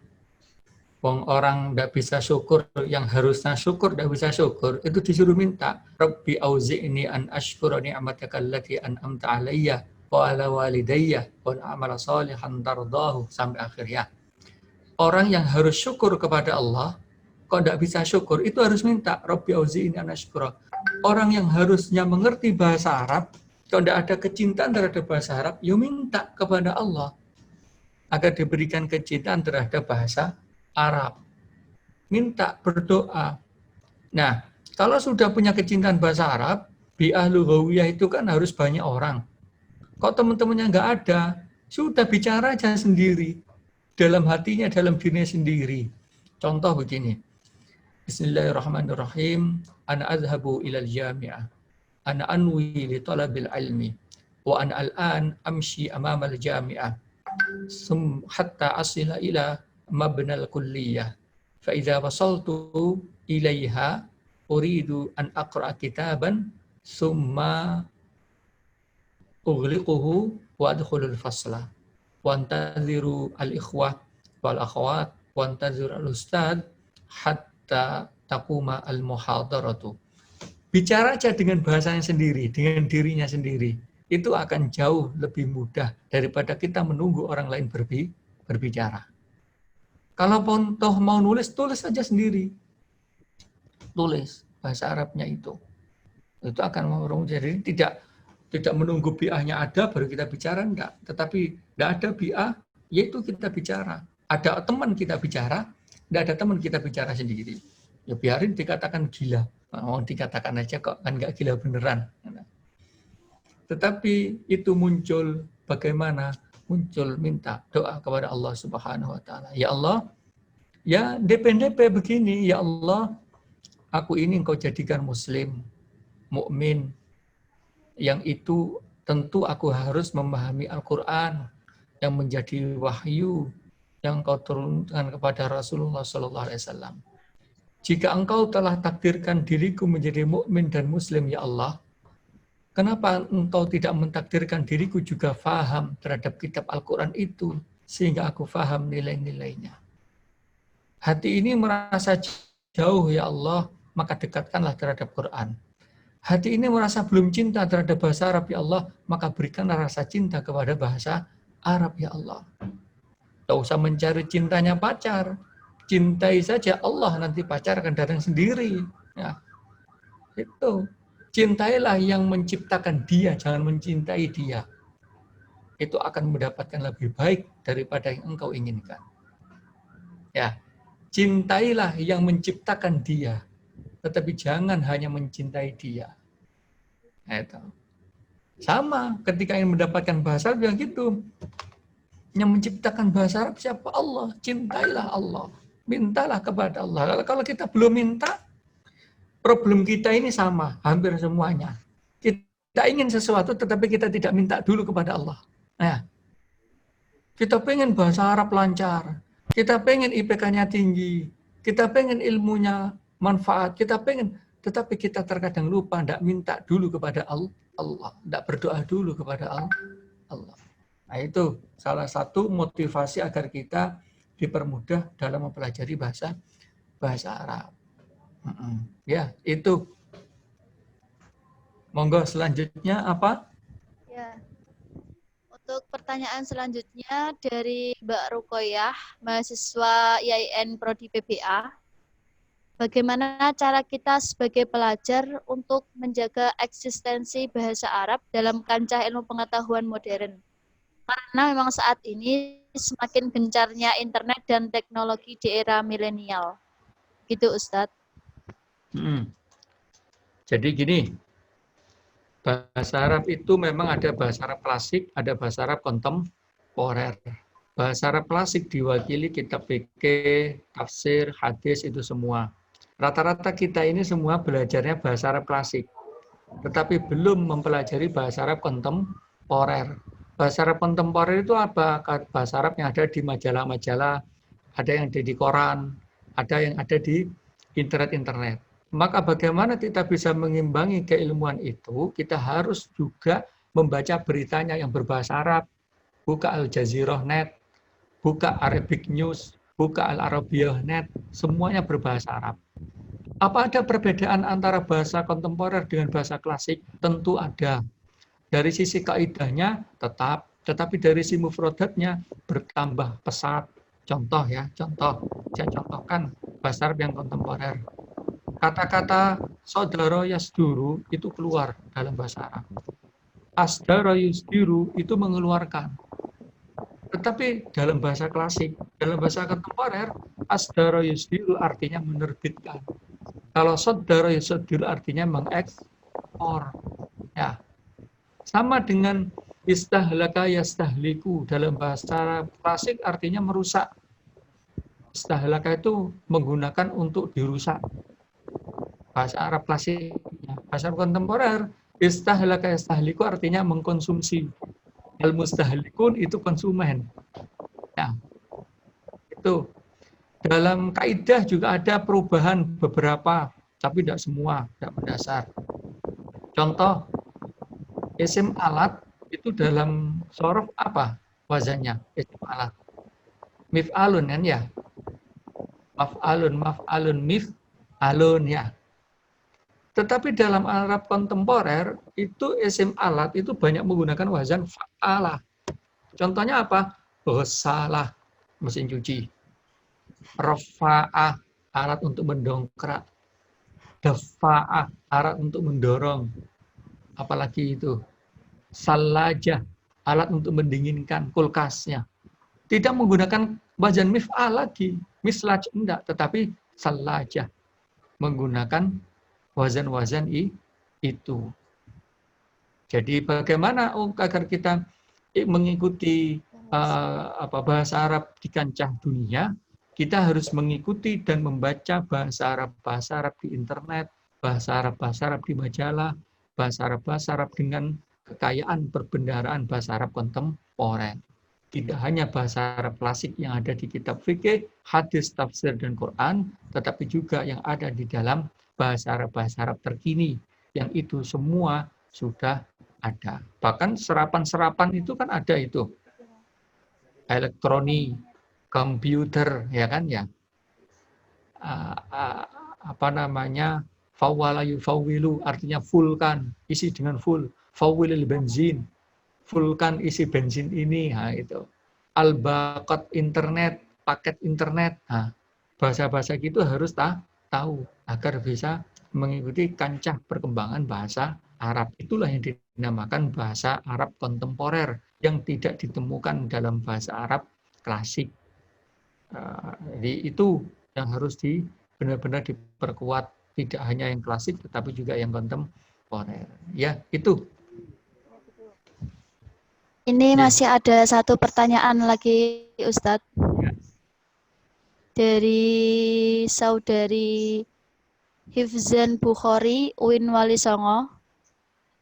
Wong orang tidak bisa syukur, yang harusnya syukur tidak bisa syukur, itu disuruh minta. Rabbi auzi'ni an ashkura ni'mataka allati an'amta alayya wa ala walidayya wa a'mala salihan tardahu, sampai akhirnya. Orang yang harus syukur kepada Allah, kok tidak bisa syukur, itu harus minta. Rabbi auzi'ni an ashkura. Orang yang harusnya mengerti bahasa Arab, kalau tidak ada kecintaan terhadap bahasa Arab, ya minta kepada Allah agar diberikan kecintaan terhadap bahasa Arab. minta, berdoa. Nah, kalau sudah punya kecintaan bahasa Arab, bi'ah lughawiyah itu kan harus banyak orang. Kok teman-temannya nggak ada, sudah bicara aja sendiri. Dalam hatinya, dalam dirinya sendiri. Contoh begini. Bismillahirrahmanirrahim. Ana azhabu ilal jami'ah. Ana anwi li talabil ilmi. Wa ana al'an amshi amamal jami'ah. Hatta asila ila mabnal kulliyah. Fa idza wasaltu ilaiha uridu an aqra kitaban summa ughliquhu wa adkhulul fasla wa antaziru al-ikhwah wal akhwat wa antaziru al-ustad hatta taquma al-muhadaratu. Bicara aja dengan bahasanya sendiri, dengan dirinya sendiri. Itu akan jauh lebih mudah daripada kita menunggu orang lain berbicara. Kalaupun toh mau nulis, tulis aja sendiri. Tulis bahasa Arabnya itu. Itu akan mempermudah. Jadi tidak menunggu bi'ahnya ada baru kita bicara, enggak. Tetapi enggak ada bi'ah, yaitu kita bicara. Ada teman kita bicara, enggak ada teman kita bicara sendiri. Ya biarin dikatakan gila. Mau dikatakan aja kok, kan enggak gila beneran. Tetapi itu muncul bagaimana? Muncul minta doa kepada Allah Subhanahu wa taala. Ya Allah, ya DP begini, ya Allah, aku ini Engkau jadikan muslim, mukmin, yang itu tentu aku harus memahami Al-Quran yang menjadi wahyu yang Engkau turunkan kepada Rasulullah SAW. Jika Engkau telah takdirkan diriku menjadi mukmin dan muslim, ya Allah, kenapa Engkau tidak mentakdirkan diriku juga faham terhadap kitab Al-Quran itu sehingga aku faham nilai-nilainya. Hati ini merasa jauh, ya Allah, maka dekatkanlah terhadap Quran. Hati ini merasa belum cinta terhadap bahasa Arab, ya Allah, maka berikanlah rasa cinta kepada bahasa Arab, ya Allah. Tidak usah mencari cintanya pacar. Cintai saja Allah, nanti pacar akan datang sendiri. Ya. Itu. Cintailah yang menciptakan dia, jangan mencintai dia. Itu akan mendapatkan lebih baik daripada yang engkau inginkan. Ya. Cintailah yang menciptakan dia, tetapi jangan hanya mencintai dia. Itu. Sama ketika ingin mendapatkan bahasa Arab yang gitu. Yang menciptakan bahasa Arab siapa? Allah. Cintailah Allah. Mintalah kepada Allah. Kalau kita belum minta, problem kita ini sama, hampir semuanya. Kita ingin sesuatu tetapi kita tidak minta dulu kepada Allah. Nah, kita pengen bahasa Arab lancar. Kita pengen IPK-nya tinggi. Kita pengen ilmunya manfaat. Kita pengen, tetapi kita terkadang lupa tidak minta dulu kepada Allah. Tidak berdoa dulu kepada Allah. Nah, itu salah satu motivasi agar kita dipermudah dalam mempelajari bahasa Arab. Ya, itu. Monggo selanjutnya apa? Ya. Untuk pertanyaan selanjutnya dari Mbak Rukoyah, mahasiswa IAIN Prodi PBA. Bagaimana cara kita sebagai pelajar untuk menjaga eksistensi bahasa Arab dalam kancah ilmu pengetahuan modern? Karena memang saat ini semakin gencarnya internet dan teknologi di era milenial. Gitu, Ustadz. Jadi gini, bahasa Arab itu memang ada bahasa Arab klasik, ada bahasa Arab kontemporer. Bahasa Arab klasik diwakili kitab fikih, tafsir, hadis, itu semua. Rata-rata kita ini semua belajarnya bahasa Arab klasik, tetapi belum mempelajari bahasa Arab kontemporer. Bahasa Arab kontemporer itu apa? Bahasa Arab yang ada di majalah-majalah, ada yang ada di koran, ada yang ada di internet. Maka bagaimana kita bisa mengimbangi keilmuan itu? Kita harus juga membaca beritanya yang berbahasa Arab. Buka Al-Jazirah.net, buka Arabic News, buka Al-Arabiyah.net, semuanya berbahasa Arab. Apa ada perbedaan antara bahasa kontemporer dengan bahasa klasik? Tentu ada. Dari sisi kaidahnya tetap, tetapi dari sisi mufradatnya bertambah pesat. Contoh, saya contohkan bahasa Arab yang kontemporer. Kata-kata saudara yasduru itu keluar dalam bahasa Arab. Asdara yusdiru itu mengeluarkan. Tetapi dalam bahasa klasik, dalam bahasa kontemporer, asdara yusdiru artinya menerbitkan. Kalau saddara yusdiru artinya mengekspor. Ya. Sama dengan istahlaka yastahliku dalam bahasa Arab klasik artinya merusak. Istahlaka itu menggunakan untuk dirusak. Bahasa Arab klasiknya. Bahasa Arab kontemporer, istahlaka yastahliku artinya mengkonsumsi. Al-mustahlikun itu konsumen. Ya. Itu. Dalam kaidah juga ada perubahan beberapa, tapi tidak semua, tidak mendasar. Contoh, isim alat itu dalam sorof apa wazannya? Isim alat. Mif'alun kan ya? Maf'alun, mif'alun ya. Tetapi dalam Arab kontemporer, itu isim alat itu banyak menggunakan wazan fa'alah. Contohnya apa? Ghasalah, mesin cuci. Rafa'ah, alat untuk mendongkrak. Dafa'ah, alat untuk mendorong. Apalagi itu? Salajah, alat untuk mendinginkan, kulkasnya. Tidak menggunakan wazan mif'al lagi. Mislaj enggak, tetapi salajah. Menggunakan wazan-wazan itu. Jadi bagaimana agar kita mengikuti bahasa Arab di kancah dunia, kita harus mengikuti dan membaca bahasa Arab di internet, bahasa Arab di majalah, bahasa Arab dengan kekayaan perbendaharaan bahasa Arab kontemporer. Tidak hanya bahasa Arab klasik yang ada di kitab fikih, hadis, tafsir, dan Quran, tetapi juga yang ada di dalam bahasa Arab terkini, yang itu semua sudah ada. Bahkan serapan-serapan itu kan ada itu. Elektronik, komputer, ya kan ya. Fawwala yufawwilu, artinya fullkan, isi dengan full. Fawwilil benzin, fullkan isi bensin ini, itu. Al-baqat internet, paket internet. Bahasa-bahasa gitu harus tahu agar bisa mengikuti kancah perkembangan bahasa Arab. Itulah yang dinamakan bahasa Arab kontemporer yang tidak ditemukan dalam bahasa Arab klasik. Jadi itu yang harus benar-benar diperkuat, tidak hanya yang klasik tetapi juga yang kontemporer. Ya, itu. Ini masih ada satu pertanyaan lagi, Ustadz. Ya. Dari saudari Hifzan Bukhari, Uin Wali Songo.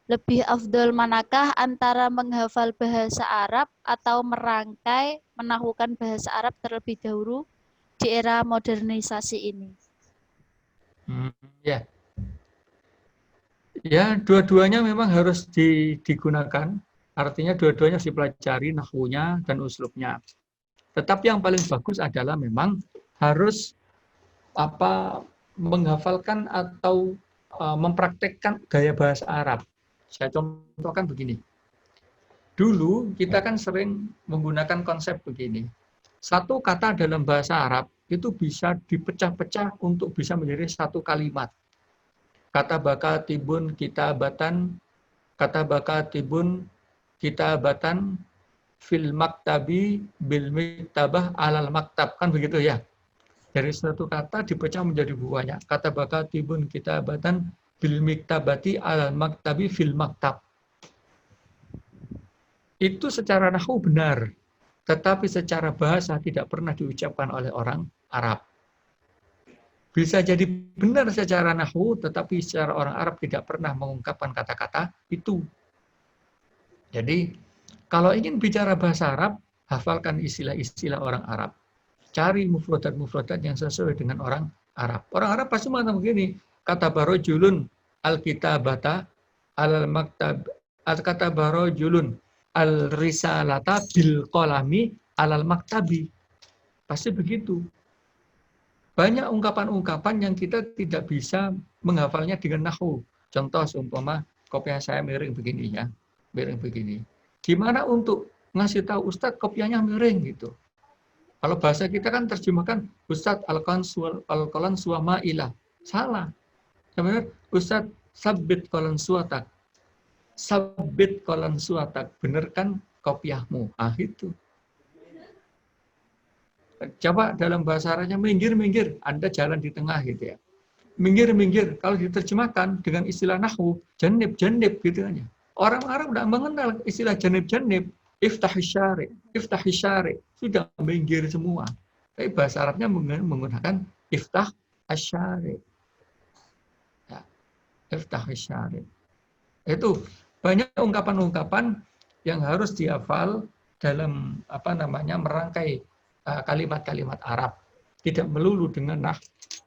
Lebih afdol manakah antara menghafal bahasa Arab atau merangkai, menahukan bahasa Arab terlebih dahulu di era modernisasi ini? Ya. Ya, dua-duanya memang harus digunakan. Artinya dua-duanya harus dipelajari nahwunya dan uslubnya. Tetapi yang paling bagus adalah memang harus menghafalkan atau mempraktekkan gaya bahasa Arab. Saya contohkan begini. Dulu kita kan sering menggunakan konsep begini. Satu kata dalam bahasa Arab itu bisa dipecah-pecah untuk bisa menjadi satu kalimat. Kata bakatibun kitabatan, kata bakatibun kitabatan fil maktabi bil miktabah alal maktab, kan begitu ya. Dari satu kata dipecah menjadi banyak. Kata bakatibun kitabatan bil miktabati alal maktabi fil maktab. Itu secara nahwu benar, tetapi secara bahasa tidak pernah diucapkan oleh orang Arab. Bisa jadi benar secara nahwu, tetapi secara orang Arab tidak pernah mengungkapkan kata-kata itu. Jadi, kalau ingin bicara bahasa Arab, hafalkan istilah-istilah orang Arab. Cari mufradat-mufradat yang sesuai dengan orang Arab. Orang Arab pasti mengatakan begini, kata barojulun al-kitabata al-maktab, kata barojulun al-risalata bil qalami alal maktabi. Pasti begitu. Banyak ungkapan-ungkapan yang kita tidak bisa menghafalnya dengan nahwu. Contoh seumpama kopiah saya miring begini ya, miring begini. Gimana untuk ngasih tahu Ustadz kopiahnya miring gitu? Kalau bahasa kita kan terjemahkan Ustadz al-qalan suama ilah. Salah. Sebenarnya Ustadz sabit qalan suatak. Sabit qalan suatak. Bener kan kopiahmu? Itu. Coba dalam bahasa Arabnya minggir-minggir, Anda jalan di tengah gitu ya. Minggir-minggir, kalau diterjemahkan dengan istilah nahwu, janib-janib gitu aja. Orang Arab tidak mengenal istilah janib-janib, iftah syari, sudah minggir semua. Tapi bahasa Arabnya menggunakan iftah asyari. Ya, iftah asyari. Itu banyak ungkapan-ungkapan yang harus dihafal dalam merangkai kalimat-kalimat Arab. Tidak melulu dengan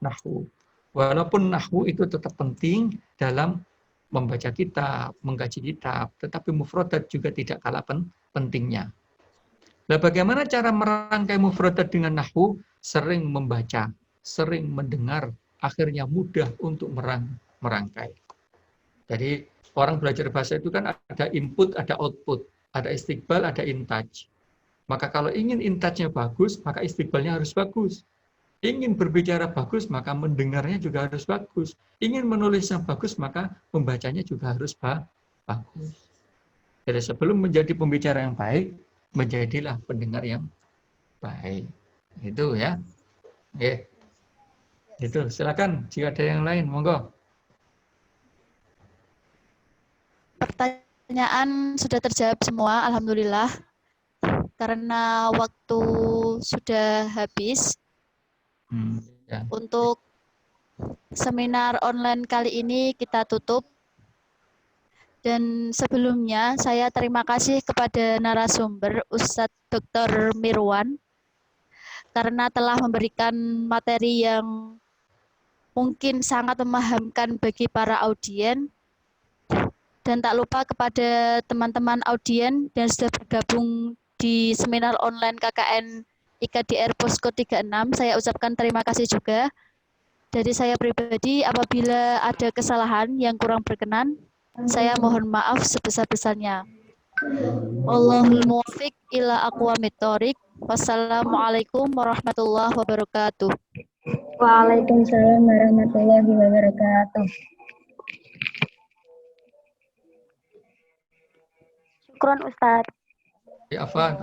nahwu. Walaupun nahwu itu tetap penting dalam membaca kitab, mengkaji kitab, tetapi mufradat juga tidak kalah pentingnya. Nah, bagaimana cara merangkai mufradat dengan nahwu? Sering membaca, sering mendengar, akhirnya mudah untuk merangkai. Jadi orang belajar bahasa itu kan ada input, ada output, ada istiqbal, ada intaj. Maka kalau ingin intajnya bagus, maka istiqbalnya harus bagus. Ingin berbicara bagus, maka mendengarnya juga harus bagus. Ingin menulisnya bagus, maka membacanya juga harus bagus. Jadi sebelum menjadi pembicara yang baik, menjadilah pendengar yang baik. Itu ya. Oke. Itu, silakan jika ada yang lain, monggo. Pertanyaan sudah terjawab semua, alhamdulillah. Karena waktu sudah habis, Ya. untuk seminar online kali ini kita tutup. Dan sebelumnya saya terima kasih kepada narasumber Ustadz Dr. Mirwan karena telah memberikan materi yang mungkin sangat memahamkan bagi para audien. Dan tak lupa kepada teman-teman audien yang sudah bergabung di seminar online KKN IKDR Posko 36, saya ucapkan terima kasih juga. Dari saya pribadi, apabila ada kesalahan yang kurang berkenan, saya mohon maaf sebesar-besarnya. Wallahul muwaffiq ila aqwamit thoriq. Wassalamualaikum warahmatullahi wabarakatuh. Waalaikumsalam warahmatullahi wabarakatuh. Syukron Ustadz. Ya, Afan.